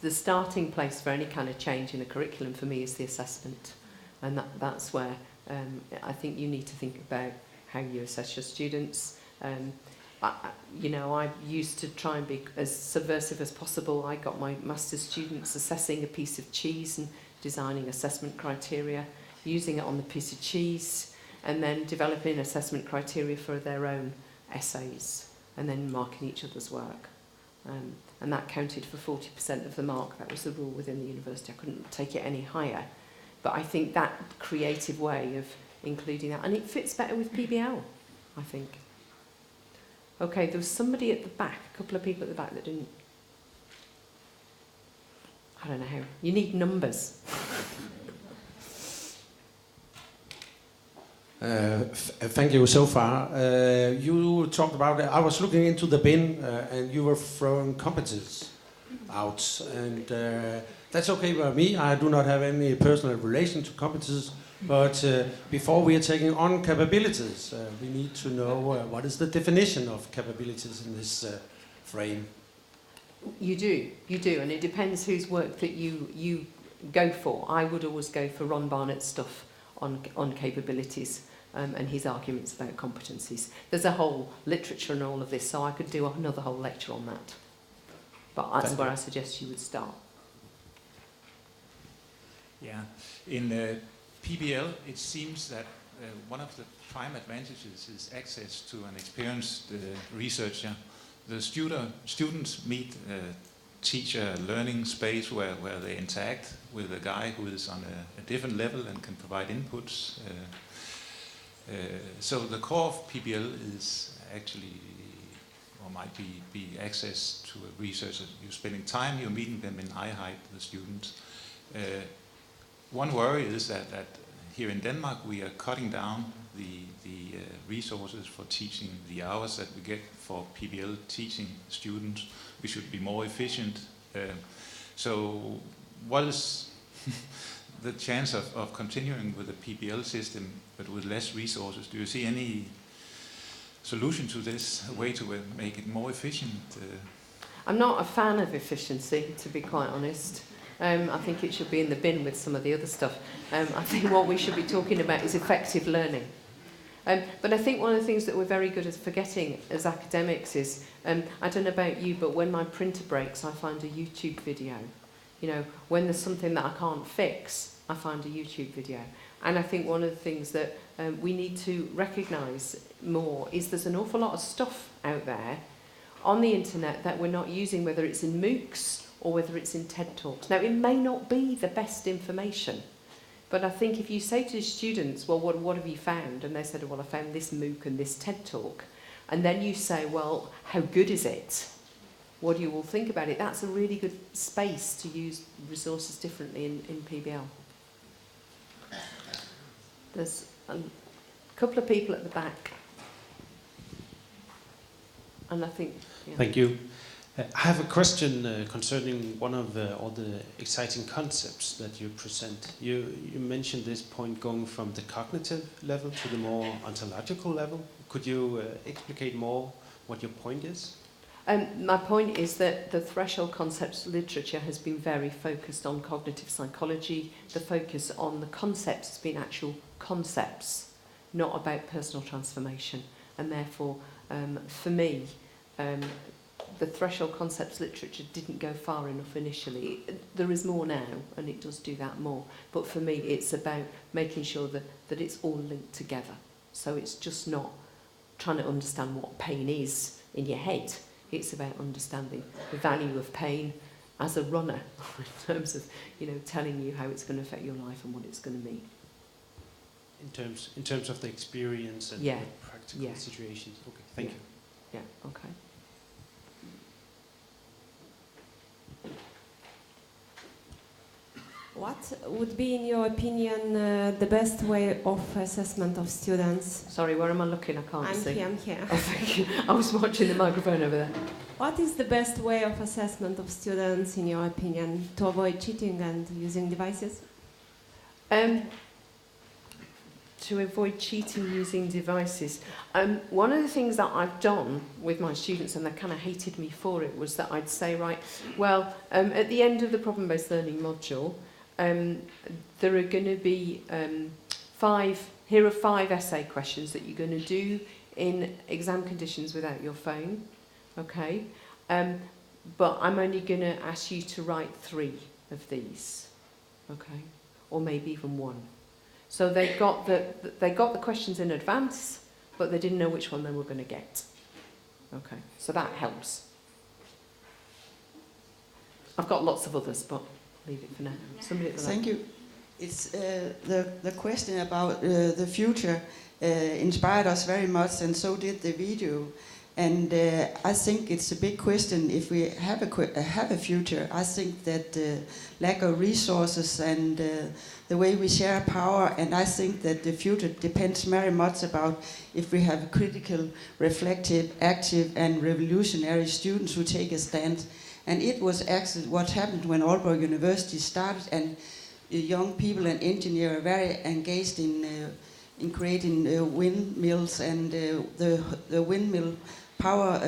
the starting place for any kind of change in a curriculum for me is the assessment. And that's where I think you need to think about how you assess your students. I used to try and be as subversive as possible. I got my master's students assessing a piece of cheese and designing assessment criteria, using it on the piece of cheese, and then developing assessment criteria for their own essays, and then marking each other's work. And that counted for 40% of the mark. That was the rule within the university. I couldn't take it any higher. But I think that creative way of including that, and it fits better with PBL, I think. Okay, there was somebody at the back, a couple of people at the back that didn't. I don't know how. You need numbers. Thank you so far. You talked about, I was looking into the bin and you were throwing competences out. And that's okay by me. I do not have any personal relation to competences. But before we are taking on capabilities, we need to know what is the definition of capabilities in this frame. You do, and it depends whose work that you go for. I would always go for Ron Barnett's stuff on capabilities and his arguments about competencies. There's a whole literature and all of this, so I could do another whole lecture on that. But that's where I suggest you would start. Yeah, in PBL, it seems that one of the prime advantages is access to an experienced researcher. The students meet a teacher learning space where they interact with a guy who is on a different level and can provide inputs. So the core of PBL is actually, or might be access to a researcher. You're spending time, you're meeting them in eye height, the students. One worry is that here in Denmark we are cutting down the resources for teaching, the hours that we get for PBL teaching students. We should be more efficient. So what is the chance of continuing with the PBL system but with less resources? Do you see any solution to this, a way to make it more efficient? I'm not a fan of efficiency, to be quite honest. I think it should be in the bin with some of the other stuff. I think what we should be talking about is effective learning. But I think one of the things that we're very good at forgetting as academics is, I don't know about you, but when my printer breaks, I find a YouTube video. You know, when there's something that I can't fix, I find a YouTube video. And I think one of the things that we need to recognise more is there's an awful lot of stuff out there on the internet that we're not using, whether it's in MOOCs or whether it's in TED Talks. Now, it may not be the best information, but I think if you say to students, well, what have you found? And they said, well, I found this MOOC and this TED Talk. And then you say, well, how good is it? What do you all think about it? That's a really good space to use resources differently in PBL. There's a couple of people at the back. And I think... Yeah. Thank you. I have a question concerning one of all the exciting concepts that you present. You mentioned this point going from the cognitive level to the more ontological level. Could you explicate more what your point is? My point is that the threshold concepts literature has been very focused on cognitive psychology. The focus on the concepts has been actual concepts, not about personal transformation. And therefore, for me, the threshold concepts literature didn't go far enough initially. There is more now, and it does do that more. But for me, it's about making sure that it's all linked together. So it's just not trying to understand what pain is in your head. It's about understanding the value of pain as a runner in terms of, you know, telling you how it's going to affect your life and what it's going to mean. In terms of the experience and Yeah. the practical situations. Okay, thank you. Yeah, okay. What would be, in your opinion, the best way of assessment of students? Sorry, where am I looking? I can't see. I'm here. Oh, thank you. I was watching the microphone over there. What is the best way of assessment of students, in your opinion, to avoid cheating and using devices? To avoid cheating using devices. One of the things that I've done with my students, and they kind of hated me for it, was that I'd say, right, well, at the end of the problem-based learning module, there are going to be here are 5 essay questions that you're going to do in exam conditions without your phone, okay? But I'm only going to ask you to write 3 of these, okay? Or maybe even 1. So they got the questions in advance, but they didn't know which one they were going to get. Okay, so that helps. I've got lots of others, but leave it for now. Somebody at the Thank you. It's the question about the future inspired us very much, and so did the video. And I think it's a big question if we have a future. I think that the lack of resources and the way we share power, and I think that the future depends very much about if we have critical, reflective, active and revolutionary students who take a stand. And it was actually what happened when Aau University started, and young people and engineers are very engaged in creating windmills, and the windmill power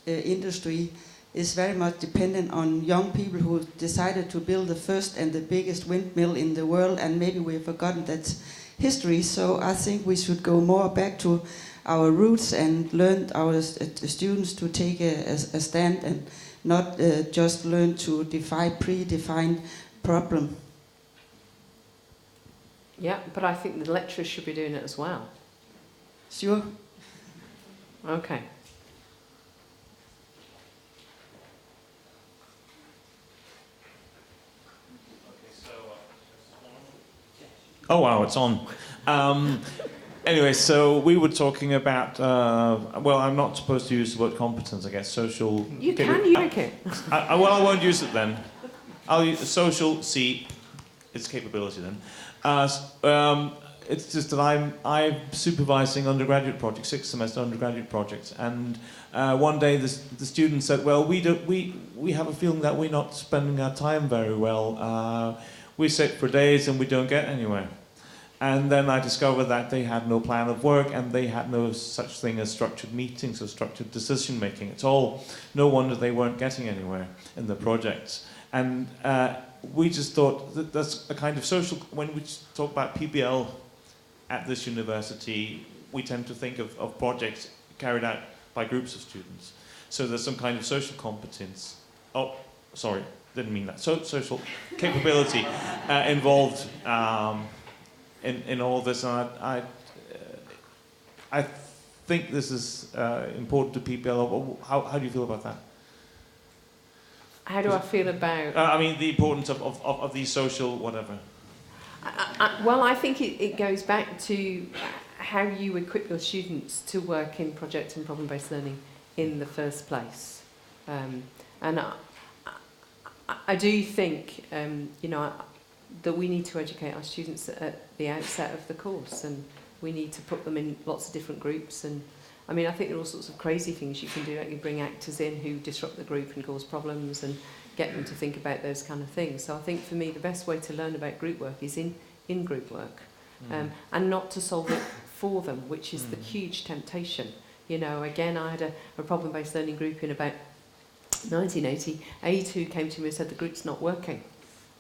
industry is very much dependent on young people who decided to build the first and the biggest windmill in the world, and maybe we've forgotten that history. So I think we should go more back to our roots and learn our students to take a stand and not just learn to defy predefined problem. Yeah, but I think the lecturers should be doing it as well. Sure. Okay. Oh wow, it's on. Anyway, so we were talking about, well, I'm not supposed to use the word competence, I guess, social... You can use it. Well, I won't use it then. I'll use social, it's capability then. It's just that I'm supervising undergraduate projects, 6th semester undergraduate projects, and one day the student said, well, we have a feeling that we're not spending our time very well. We sit for days and we don't get anywhere. And then I discovered that they had no plan of work, and they had no such thing as structured meetings or structured decision making at all. No wonder they weren't getting anywhere in the projects. And we just thought that that's a kind of social, when we talk about PBL at this university, we tend to think of projects carried out by groups of students. So there's some kind of social competence. Oh, sorry, didn't mean that. So social capability involved in all this. And I think this is important to PBL. How do you feel about that? How do I feel about... I mean, the importance of these social whatever. Well, I think it goes back to how you equip your students to work in project and problem-based learning in the first place. And I do think, you know, that we need to educate our students at the outset of the course, and we need to put them in lots of different groups. And I mean, I think there are all sorts of crazy things you can do. Like you bring actors in who disrupt the group and cause problems, and get them to think about those kind of things. So I think for me, the best way to learn about group work is in group work, and not to solve it for them, which is the huge temptation. You know, again, I had a problem-based learning group in about 1980. A2 came to me and said the group's not working.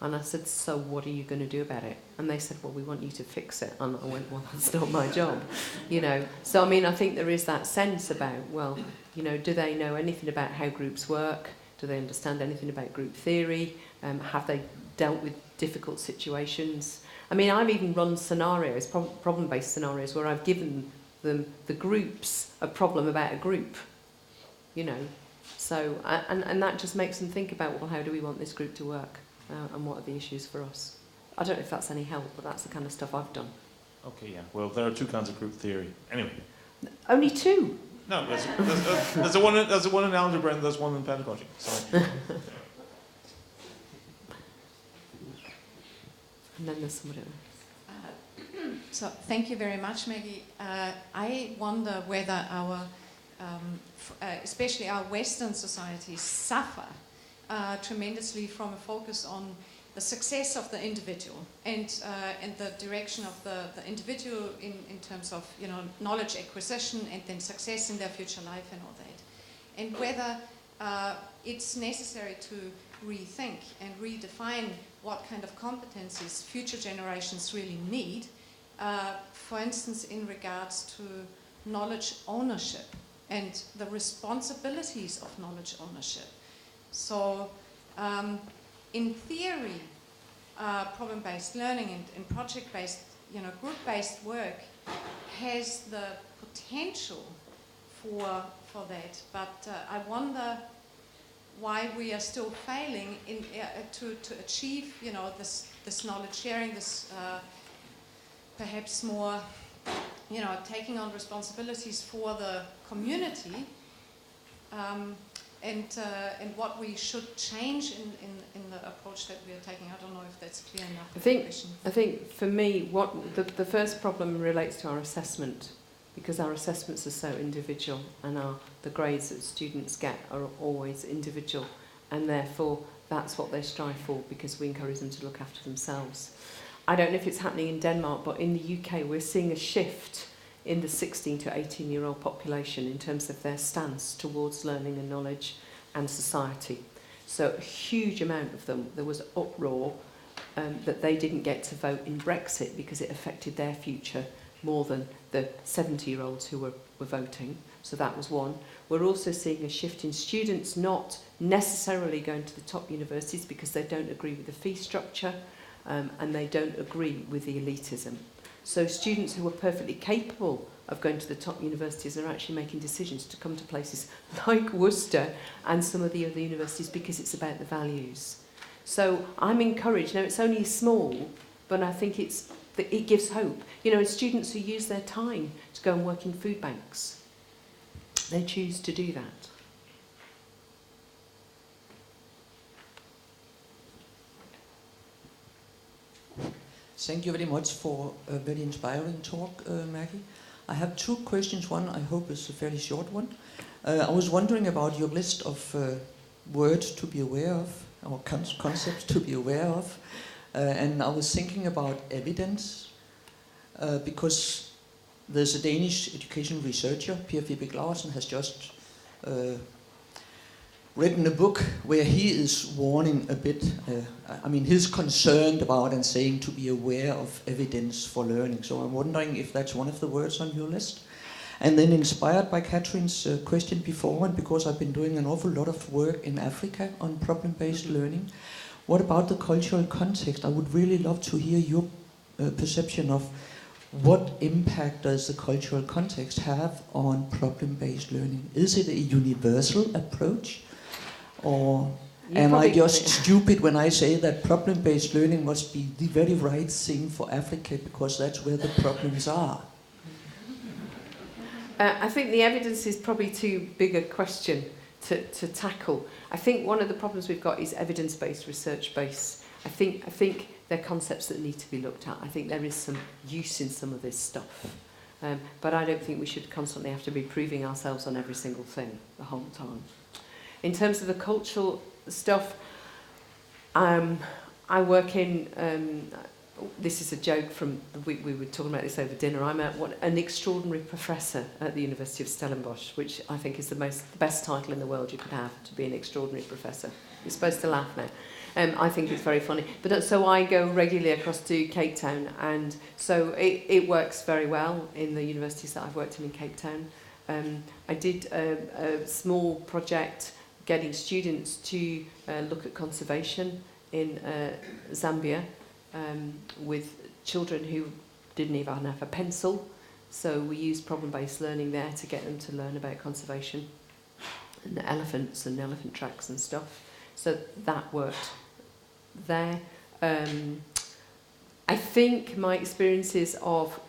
And I said, so what are you going to do about it? And they said, well, we want you to fix it. And I went, well, that's not my job, you know. So, I mean, I think there is that sense about, well, you know, do they know anything about how groups work? Do they understand anything about group theory? Have they dealt with difficult situations? I mean, I've even run scenarios, problem-based scenarios, where I've given them, the groups, a problem about a group, you know. So, and that just makes them think about, well, how do we want this group to work? And what are the issues for us? I don't know if that's any help, but that's the kind of stuff I've done. Okay, yeah. Well, there are two kinds of group theory. Anyway. Only two? No, there's a one in algebra and there's one in pedagogy. Sorry. And then there's somebody else. So thank you very much, Maggie. I wonder whether our, especially our Western societies, suffer tremendously from a focus on the success of the individual and the direction of the individual in terms of, you know, knowledge acquisition and then success in their future life and all that, and whether it's necessary to rethink and redefine what kind of competencies future generations really need, for instance, in regards to knowledge ownership and the responsibilities of knowledge ownership. So, in theory, problem-based learning and project-based, you know, group-based work has the potential for that. But I wonder why we are still failing in to achieve, you know, this knowledge sharing, this perhaps more, you know, taking on responsibilities for the community. And what we should change in the approach that we are taking. I don't know if that's clear enough. I think for me, the first problem relates to our assessment, because our assessments are so individual, and the grades that students get are always individual, and therefore that's what they strive for, because we encourage them to look after themselves. I don't know if it's happening in Denmark, but in the UK we're seeing a shift in the 16 to 18-year-old population in terms of their stance towards learning and knowledge and society. So a huge amount of them, there was uproar that they didn't get to vote in Brexit because it affected their future more than the 70-year-olds who were voting. So that was one. We're also seeing a shift in students not necessarily going to the top universities because they don't agree with the fee structure and they don't agree with the elitism. So students who are perfectly capable of going to the top universities are actually making decisions to come to places like Worcester and some of the other universities because it's about the values. So I'm encouraged. Now, it's only small, but I think it gives hope. You know, students who use their time to go and work in food banks, they choose to do that. Thank you very much for a very inspiring talk, Maggie. I have two questions. One I hope is a fairly short one. I was wondering about your list of words to be aware of, or concepts to be aware of. And I was thinking about evidence, because there's a Danish education researcher, Per Vibeke Larsen, has just written a book where he is warning a bit, I mean, he's concerned about and saying to be aware of evidence for learning. So I'm wondering if that's one of the words on your list. And then inspired by Catherine's question before, and because I've been doing an awful lot of work in Africa on problem-based learning, what about the cultural context? I would really love to hear your perception of what impact does the cultural context have on problem-based learning? Is it a universal approach? Or am I just stupid when I say that problem-based learning must be the very right thing for Africa because that's where the problems are? I think the evidence is probably too big a question to tackle. I think one of the problems we've got is evidence-based, research-based. I think they're concepts that need to be looked at. I think there is some use in some of this stuff. But I don't think we should constantly have to be proving ourselves on every single thing the whole time. In terms of the cultural stuff, I work in this is a joke from the week we were talking about this over dinner. I'm an extraordinary professor at the University of Stellenbosch, which I think is the best title in the world you could have, to be an extraordinary professor. You're supposed to laugh now. I think it's very funny. But so I go regularly across to Cape Town, and so it works very well in the universities that I've worked in Cape Town. I did a small project getting students to look at conservation in Zambia with children who didn't even have a pencil. So we used problem-based learning there to get them to learn about conservation and the elephants and elephant tracks and stuff. So that worked there. I think my experiences of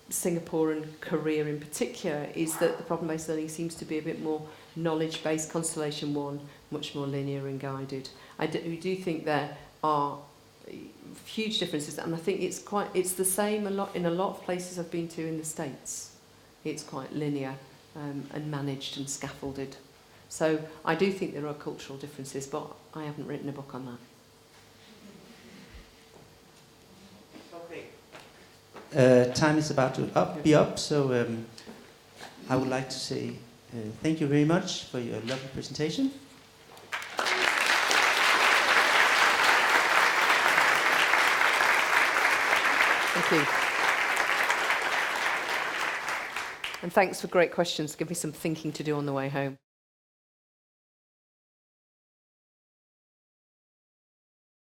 Singapore and Korea in particular is that the problem-based learning seems to be a bit more knowledge-based. Constellation 1, much more linear and guided. We do think there are huge differences, and I think it's the same in a lot of places I've been to in the States. It's quite linear and managed and scaffolded. So I do think there are cultural differences, but I haven't written a book on that. Time is about to be up, so I would like to say thank you very much for your lovely presentation. Thank you. And thanks for great questions. Give me some thinking to do on the way home.